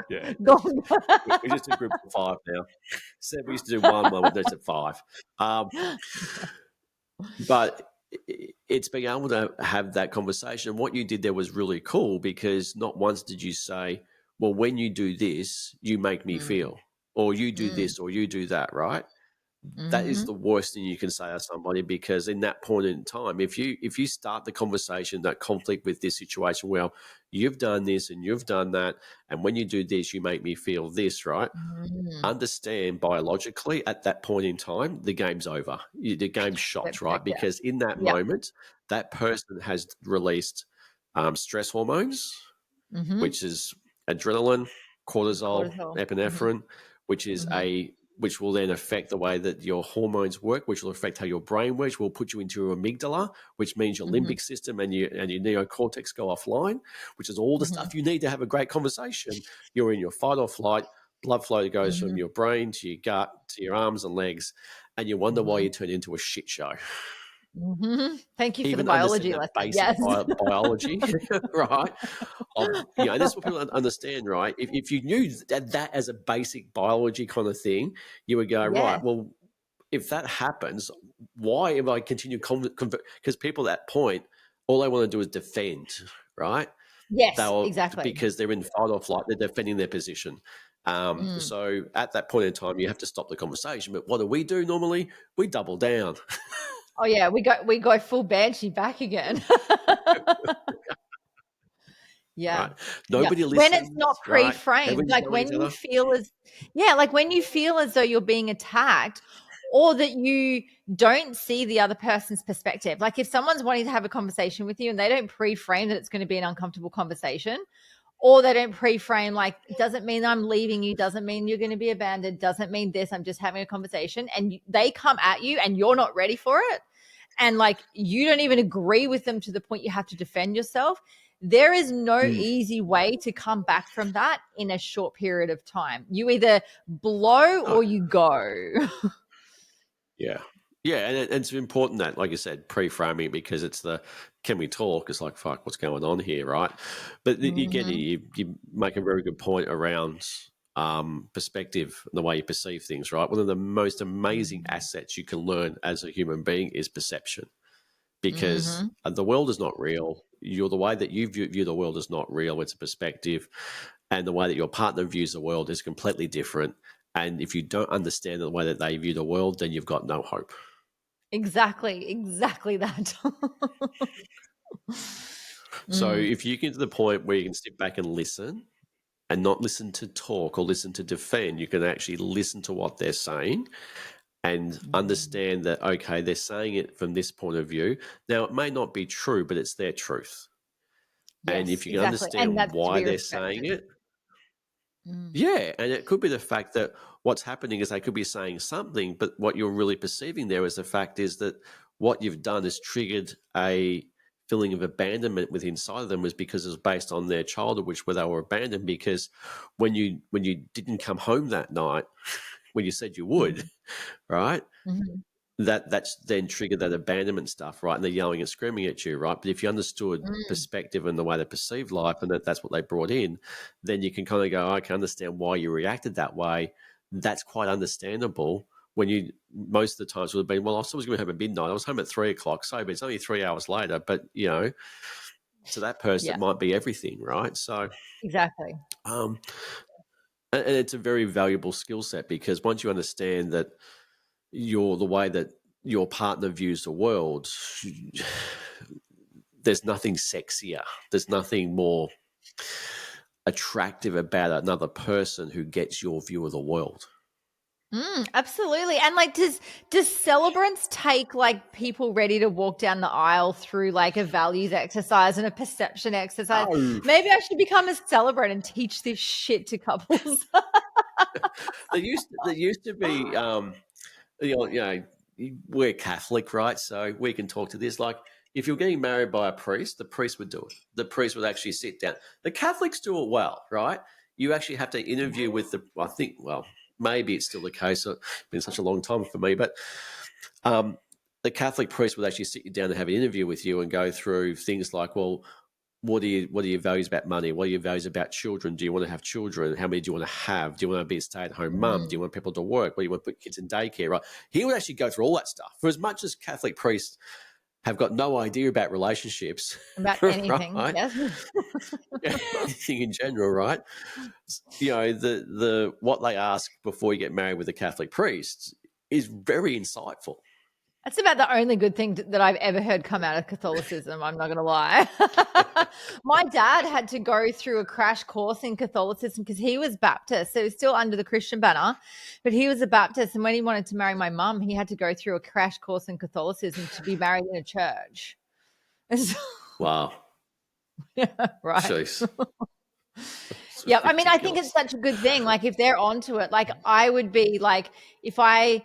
We just do group of 5 now. Said we used to do one, we're doing at 5. But it's being able to have that conversation. And what you did there was really cool, because not once did you say, well, when you do this, you make me feel, or you do this, or you do that, right? That is the worst thing you can say to somebody, because in that point in time, if you start the conversation, that conflict with this situation, well, you've done this and you've done that, and when you do this, you make me feel this, right? Understand biologically at that point in time, the game's over. The game's shot, right? Because in that moment, that person has released stress hormones, which is adrenaline, cortisol, epinephrine, which will then affect the way that your hormones work, which will affect how your brain works, will put you into your amygdala, which means your limbic system and your neocortex go offline, which is all the stuff you need to have a great conversation. You're in your fight or flight, blood flow goes from your brain to your gut to your arms and legs, and you wonder why you turn into a shit show. Thank you for the Even understand biology that lesson. basic Yes. biology, right? And that's what people don't understand, right? If you knew that as a basic biology kind of thing, you would go, right, Yes. well, if that happens, why am I continue because people at that point, all they want to do is defend, right? Yes, They'll exactly. because they're in fight or flight, they're defending their position. Mm. So at that point in time, you have to stop the conversation. But what do we do normally? We double down. Oh yeah, we go full banshee back again. Yeah. Right? Yeah. Nobody When it's listens, not right? pre-framed, Everyone's like yelling at each when you other. feel as yeah, like when you feel as though you're being attacked or that you don't see the other person's perspective. Like if someone's wanting to have a conversation with you and they don't pre-frame that it's going to be an uncomfortable conversation, or they don't pre-frame like it doesn't mean I'm leaving you, doesn't mean you're going to be abandoned, doesn't mean this, I'm just having a conversation, and they come at you and you're not ready for it, and like you don't even agree with them to the point you have to defend yourself. There is no easy way to come back from that in a short period of time. You either blow No. or you go. Yeah. Yeah, and it's important that, like you said, pre-framing, because it's the can we talk? It's like, fuck, what's going on here, right? But you get it. You make a very good point around perspective and the way you perceive things, right? One of the most amazing assets you can learn as a human being is perception, because the world is not real. The way that you view the world is not real. It's a perspective, and the way that your partner views the world is completely different. And if you don't understand the way that they view the world, then you've got no hope. Exactly that. So if you get to the point where you can sit back and listen and not listen to talk or listen to defend, you can actually listen to what they're saying and understand that, okay, they're saying it from this point of view. Now, it may not be true, but it's their truth. And Yes, if you can exactly, and understand that's to why be they're saying respected. it, yeah, and it could be the fact that what's happening is they could be saying something, but what you're really perceiving there is the fact is that what you've done has triggered a feeling of abandonment within inside of them, was because it was based on their childhood, which where they were abandoned because when you didn't come home that night when you said you would, right? That's then triggered that abandonment stuff, right? And they're yelling and screaming at you, right? But if you understood perspective and the way they perceived life, and that's what they brought in, then you can kind of go, I can understand why you reacted that way. That's quite understandable. When you most of the times would have been, well, I was going to have a midnight. I was home at 3:00, so but it's only 3 hours later. But to that person, Yeah, it might be everything, right? So, exactly. and it's a very valuable skill set, because once you understand that the way that your partner views the world, there's nothing sexier. There's nothing more attractive about another person who gets your view of the world. Absolutely. And like does celebrants take like people ready to walk down the aisle through like a values exercise and a perception exercise? No, Maybe I should become a celebrant and teach this shit to couples. there used to be, we're Catholic, right? So we can talk to this. Like, if you're getting married by a priest, the priest would do it. The priest would actually sit down. The Catholics do it well, right? You actually have to interview with I think, well, maybe it's still the case. It's been such a long time for me, but the Catholic priest would actually sit you down and have an interview with you and go through things like, well, what are your values about money? What are your values about children? Do you want to have children? How many do you want to have? Do you want to be a stay-at-home mum? Do you want people to work? What do you want to put kids in daycare? Right? He would actually go through all that stuff. For as much as Catholic priests have got no idea about relationships, About anything. right? Yes. Anything in general, right? The what they ask before you get married with a Catholic priest is very insightful. That's about the only good thing that I've ever heard come out of Catholicism. I'm not going to lie. My dad had to go through a crash course in Catholicism because he was Baptist. So he was still under the Christian banner, but he was a Baptist. And when he wanted to marry my mum, he had to go through a crash course in Catholicism to be married in a church. Wow. Yeah, right. Jeez. Yeah, I mean, I think it's such a good thing. Like, if they're onto it, like, I would be like, if I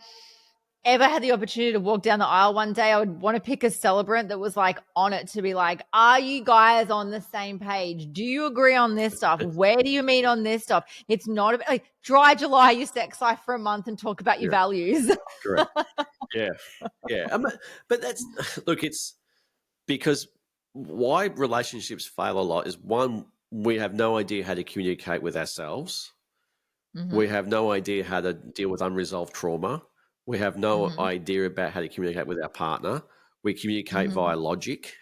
ever had the opportunity to walk down the aisle one day, I would want to pick a celebrant that was like on it, to be like, are you guys on the same page? Do you agree on this stuff? Where do you meet on this stuff? It's not about like dry July your sex life for a month and talk about your values. Correct. Yeah, yeah. But that's look. It's because why relationships fail a lot is one, we have no idea how to communicate with ourselves. We Mm-hmm. have no idea how to deal with unresolved trauma. We have no Mm-hmm. idea about how to communicate with our partner. We communicate Mm-hmm. via logic,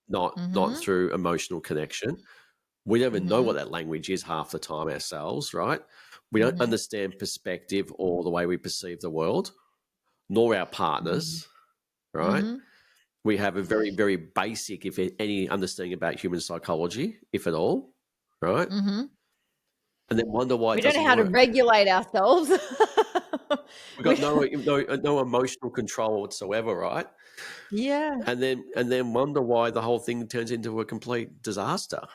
not Mm-hmm. through emotional connection. We don't even know Mm-hmm. what that language is half the time ourselves, right? We don't Mm-hmm. understand perspective or the way we perceive the world, nor our partners, right? Mm-hmm. We have a very, very basic, if any, understanding about human psychology, if at all, right? Mm-hmm. And then wonder why We it don't know doesn't how to work. regulate ourselves. We've got we, no emotional control whatsoever, right? yeah. And then wonder why the whole thing turns into a complete disaster.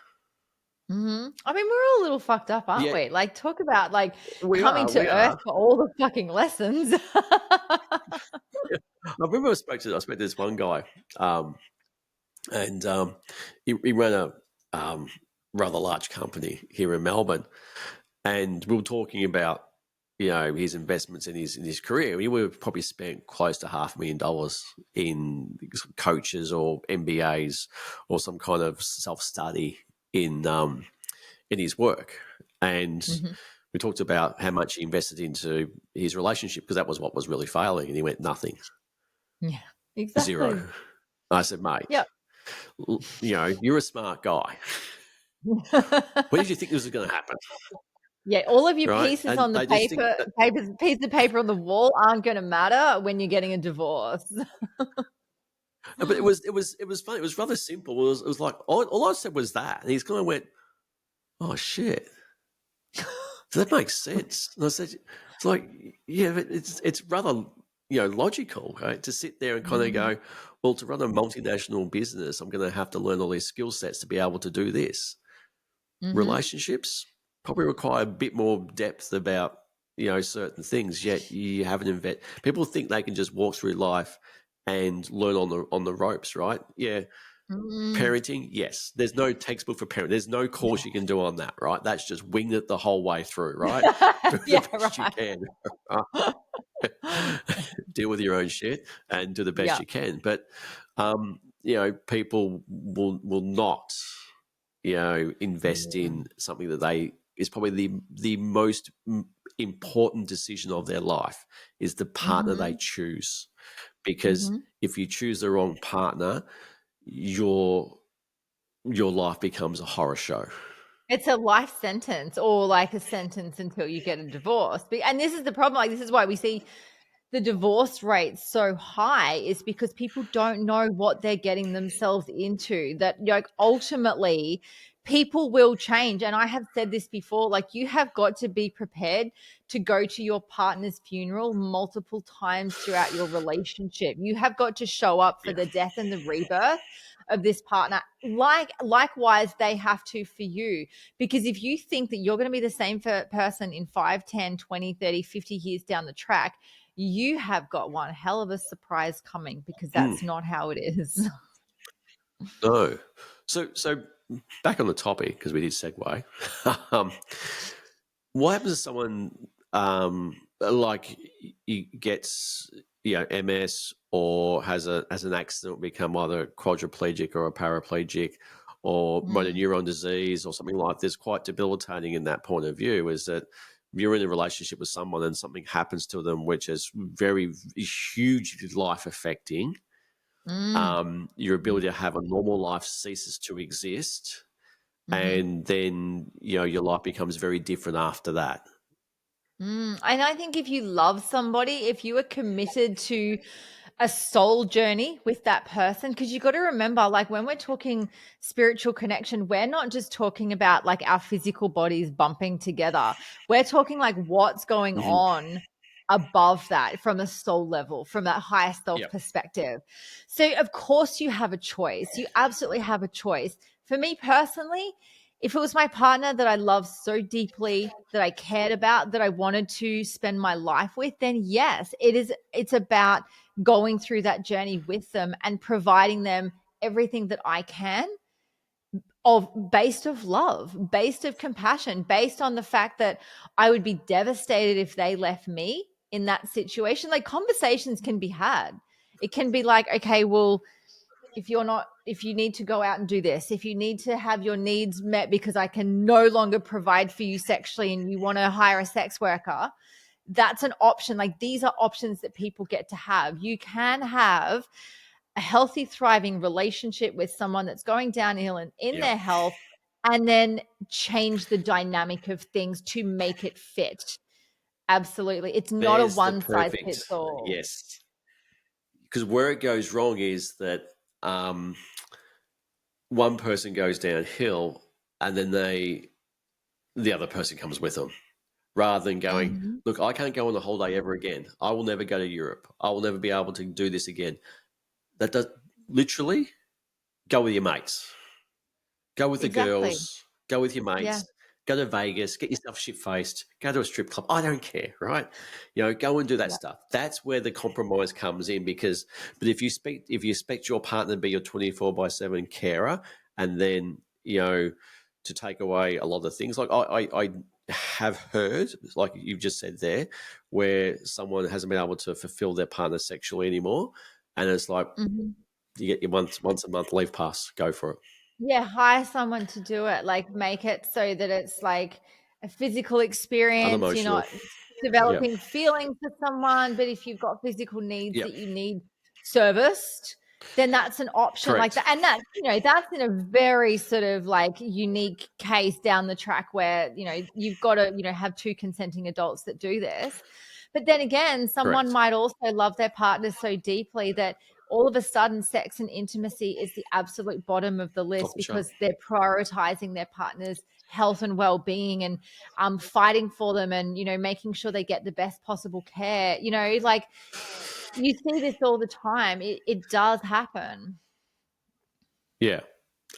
Mm-hmm. I mean, we're all a little fucked up, aren't Yeah, we? Like, talk about like we coming are. to We Earth are. for all the fucking lessons. I remember I spoke to this one guy, and he ran a rather large company here in Melbourne, and we were talking about his investments in his career. He would have probably spent close to $500,000 in coaches or MBAs or some kind of self study in his work, and Mm-hmm. we talked about how much he invested into his relationship because that was what was really failing, and he went nothing, Yeah, zero. exactly. I said, mate, Yep. you're a smart guy. When did you think this was going to happen? Yeah, all of your Right? pieces And on the they just think that, piece of paper on the wall aren't going to matter when you're getting a divorce. but it was funny. It was rather simple. It was like all I said was that, and he's kind of went, "Oh shit, so that makes sense." And I said, "It's like, yeah, but it's rather logical, right? To sit there and kind of Mhm. go, well, to run a multinational business, I'm going to have to learn all these skill sets to be able to do this. Mhm. Relationships probably require a bit more depth about certain things. Yet you haven't invest. People think they can just walk through life and learn on the ropes, right? Yeah, Mm. parenting. Yes, there's no textbook for parenting. There's no course you can do on that, right? That's just wing it the whole way through, right? Do the Yeah, best you right. can. Deal with your own shit and do the best Yeah. you can. But people will not invest Mm. in something that they is probably the most important decision of their life is the partner they Mhm. choose. Because Mhm. if you choose the wrong partner, your life becomes a horror show. It's a life sentence or like a sentence until you get a divorce. And this is the problem. Like, this is why we see the divorce rate so high, is because people don't know what they're getting themselves into. That, like, ultimately people will change. And I have said this before, like, you have got to be prepared to go to your partner's funeral multiple times throughout your relationship. You have got to show up for Yeah. the death and the rebirth of this partner, likewise they have to for you. Because if you think that you're going to be the same person in 5, 10, 20, 30, 50 years down the track, you have got one hell of a surprise coming, because Mm, that's not how it is. no. So back on the topic, because we did segue. um, what happens if someone like he gets MS or has an accident, become either quadriplegic or a paraplegic or motor Mm, neuron disease or something like this, quite debilitating in that point of view, is that you're in a relationship with someone and something happens to them which is very hugely life affecting. mm, Your ability to have a normal life ceases to exist, mm-hmm. and then your life becomes very different after that. And I think if you love somebody, if you are committed to a soul journey with that person, because you got to remember, like, when we're talking spiritual connection, we're not just talking about like our physical bodies bumping together. We're talking like what's going Mhm. on above that, from a soul level, from that higher self Yep. perspective. So of course you have a choice. You absolutely have a choice. For me personally, if it was my partner that I loved so deeply, that I cared about, that I wanted to spend my life with, then yes, it's about going through that journey with them and providing them everything that I can, of based of love, based of compassion, based on the fact that I would be devastated if they left me. in that situation. Like, conversations can be had. It can be like, okay, well, if you need to go out and do this, if you need to have your needs met because I can no longer provide for you sexually and you want to hire a sex worker, that's an option. Like, these are options that people get to have. You can have a healthy, thriving relationship with someone that's going downhill and in their health, and then change the dynamic of things to make it fit. Absolutely. It's not a There's the one size perfect, fits all. yes. Because where it goes wrong is that one person goes downhill and then the other person comes with them, rather than going, look, I can't go on a holiday ever again. I will never go to Europe. I will never be able to do this again. That does literally go with your mates. Go with the girls. Go with your mates. Go to Vegas. Get yourself shit-faced. Go to a strip club. I don't care, right? Go and do that stuff. That's where the compromise comes in. But if you expect your partner to be your 24/7 carer, and then to take away a lot of things, like I have heard, like you've just said there, where someone hasn't been able to fulfill their partner sexually anymore, and it's like you get your once a month leave pass, go for it. Yeah, hire someone to do it. Like, make it so that it's like a physical experience. You're Unemotional. not developing feelings for someone, but if you've got physical needs that you need serviced, then that's an option. Like that. And that's, that's in a very sort of like unique case down the track where, you've got to, have two consenting adults that do this. But then again, someone might also love their partner so deeply that all of a sudden sex and intimacy is the absolute bottom of the list because they're prioritizing their partner's health and well-being and fighting for them and, making sure they get the best possible care. Like, you see this all the time. It does happen. Yeah.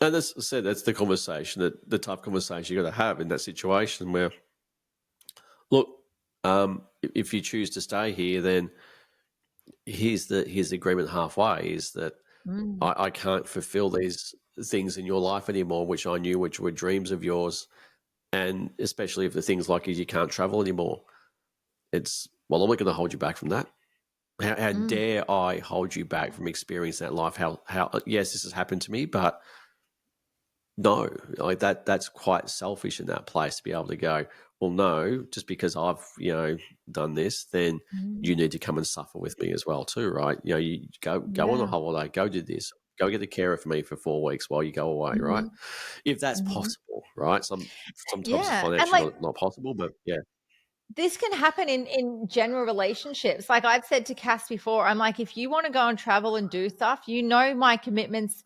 And that's the conversation, the type of conversation you got to have in that situation where, look, if you choose to stay here, then here's the agreement halfway, is that I can't fulfill these things in your life anymore, which I knew, which were dreams of yours. And especially if the things like you can't travel anymore, I'm not going to hold you back from that. How dare I hold you back from experiencing that life? How yes, this has happened to me, but no, like that's quite selfish in that place to be able to go, well, no, just because I've, done this, then you need to come and suffer with me as well too, right? You go on a holiday, go do this, go get a carer for me for 4 weeks while you go away, right? If that's possible, right? Sometimes it's financially not possible, but yeah. This can happen in general relationships. Like, I've said to Cass before, I'm like, if you want to go and travel and do stuff, my commitments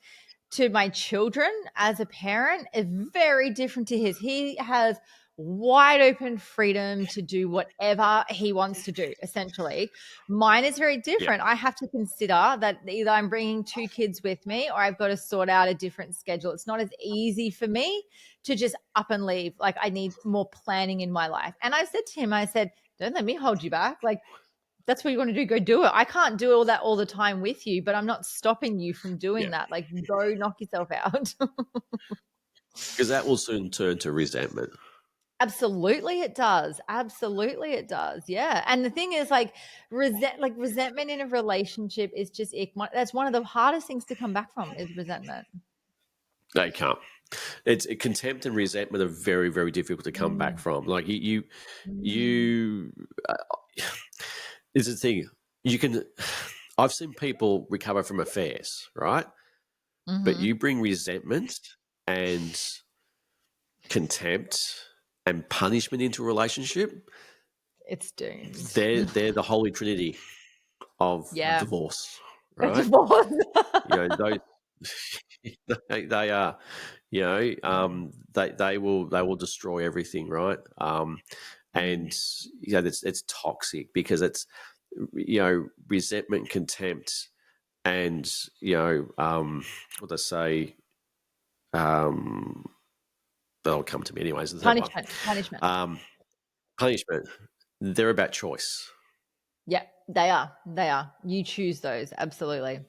to my children as a parent is very different to his. He has wide open freedom to do whatever he wants to do, essentially. Mine is very different. I have to consider that either I'm bringing 2 kids with me or I've got to sort out a different schedule. It's not as easy for me to just up and leave. Like, I need more planning in my life. And I said to him, don't let me hold you back. Like, that's what you want to do, go do it. I can't do all that all the time with you, but I'm not stopping you from doing that. Like, go knock yourself out. Because that will soon turn to resentment. Absolutely it does. Absolutely it does. Yeah. And the thing is, like, resentment in a relationship is just that's one of the hardest things to come back from, is resentment. No, you can't. It's contempt and resentment are very, very difficult to come back from. Like you is the thing. I've seen people recover from affairs, right? But you bring resentment and contempt and punishment into a relationship, it's doomed. They're the holy trinity of divorce, right? Divorce. They are, they will destroy everything, right? And it's toxic because it's resentment, contempt, and what they say, that'll come to me anyways. Punishment. Punishment. They're about choice. Yeah, they are. You choose those. Absolutely.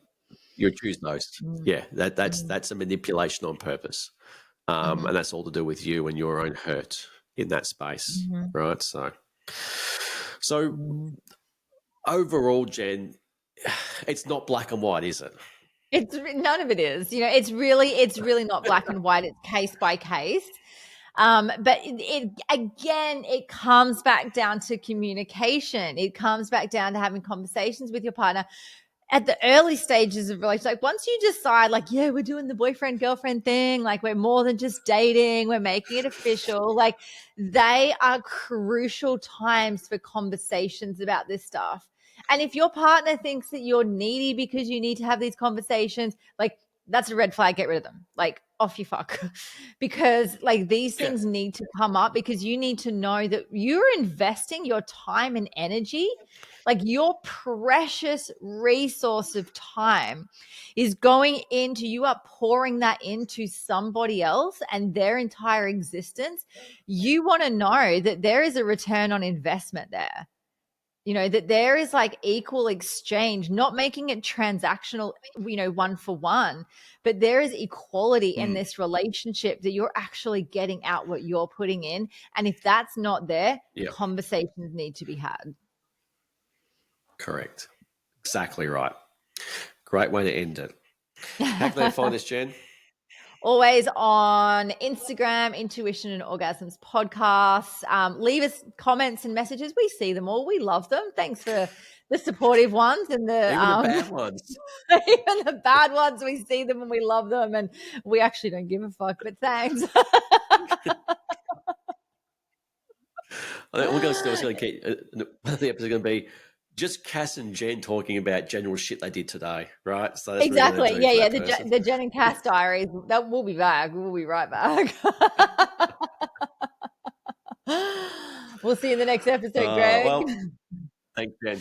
You choose those. Yeah, that's a manipulation on purpose. And that's all to do with you and your own hurt in that space, right? So overall, Jen, it's not black and white, is it? It's none of it is. It's really not black and white. It's case by case. But it again, it comes back down to communication. It comes back down to having conversations with your partner at the early stages of relationship. Like once you decide, like, yeah, we're doing the boyfriend girlfriend thing, like we're more than just dating, we're making it official. Like they are crucial times for conversations about this stuff. And if your partner thinks that you're needy because you need to have these conversations, like that's a red flag. Get rid of them. Like off you fuck. Because like these Yeah. things need to come up because you need to know that you're investing your time and energy, like your precious resource of time is going into, you are pouring that into somebody else and their entire existence. You want to know that there is a return on investment there. That there is like equal exchange, not making it transactional, one for one, but there is equality in this relationship that you're actually getting out what you're putting in. And if that's not there, Yeah. conversations need to be had. Correct. Exactly right. Great way to end it. How can they find us, Jen? Always on Instagram, Intuition and Orgasms podcasts. Leave us comments and messages. We see them all. We love them. Thanks for the supportive ones and Even the bad ones. even the bad ones. We see them and we love them, and we actually don't give a fuck. But thanks. I think we're going to keep the episode going to be just Cass and Jen talking about general shit they did today, right? So that's exactly. Yeah. person. The Jen and Cass diaries. That we'll be back. We'll be right back. We'll see you in the next episode, Greg. Well, thanks, Jen.